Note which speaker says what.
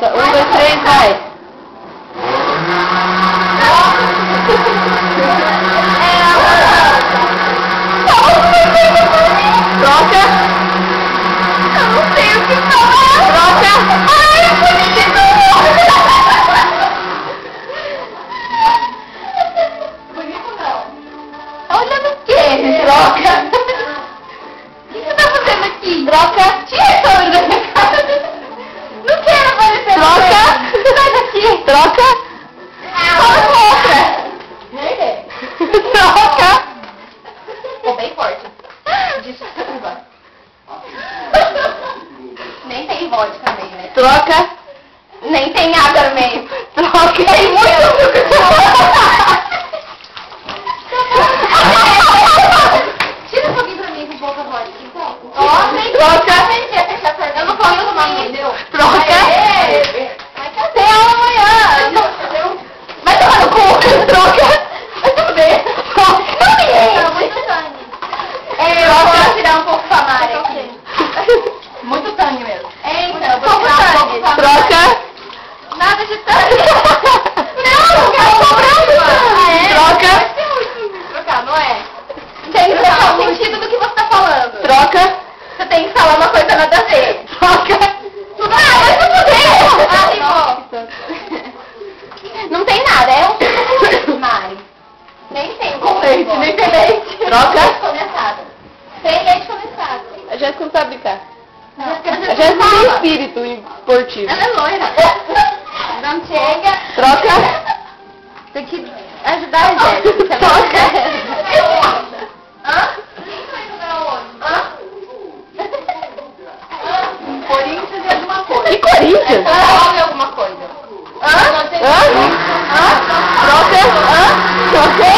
Speaker 1: Começa. 1, 2, 3, vai. Troca.
Speaker 2: Eu não sei o que falar.
Speaker 1: Troca.
Speaker 2: Ai, bonito. Bonito não. Tá olhando o quê?
Speaker 1: Troca.
Speaker 2: O que você tá fazendo aqui?
Speaker 1: Troca.
Speaker 2: Tira essa olho da minha cara. Não quero aparecer.
Speaker 1: Troca.
Speaker 2: Sai daqui.
Speaker 1: Troca.
Speaker 2: Fala com outra.
Speaker 1: Troca.
Speaker 2: Ficou bem forte. Desculpa. Nem tem vodka no meio, né?
Speaker 1: Troca.
Speaker 2: Nem tem água no meio.
Speaker 1: Troca.
Speaker 2: Tem muito Tira um pouquinho pra mim com pouca vodka, então. Ó, nem
Speaker 1: Troca.
Speaker 2: Eu não posso tomar muito, entendeu?
Speaker 1: Troca.
Speaker 2: Vai cadê aula amanhã?
Speaker 1: Vai tomar no cu. Troca.
Speaker 2: Vai se fuder.
Speaker 1: Troca.
Speaker 2: Tá muito sangue. Eu vou tirar um pouco pra Mari aqui. Muito sangue mesmo. Então, eu vou tirar um pouco pra Mari.
Speaker 1: Troca.
Speaker 2: Nada de sangue. Não,
Speaker 1: Troca.
Speaker 2: Vai ser muito trocar, não é? Tem que trocar o sentido do que você tá falando.
Speaker 1: Troca.
Speaker 2: Você tem que falar uma coisa nada a ver.
Speaker 1: Troca.
Speaker 2: Vai se fuder. Não tem nada, é um Mari. Nem tem
Speaker 1: Com leite, nem tem leite. Troca.
Speaker 2: Leite condensado. Tem leite condensado.
Speaker 1: A Jéssica não sabe brincar.
Speaker 2: A
Speaker 1: A Jéssica tem espírito esportivo.
Speaker 2: Ela é loira. Não chega.
Speaker 1: Troca.
Speaker 2: Tem que ajudar a Jéssica.
Speaker 1: Troca.
Speaker 2: Hã? Hã? Corinthians e alguma coisa.
Speaker 1: Que Corinthians?
Speaker 2: Salve alguma coisa. Hã?
Speaker 1: Hã? Troca. Hã? Troca.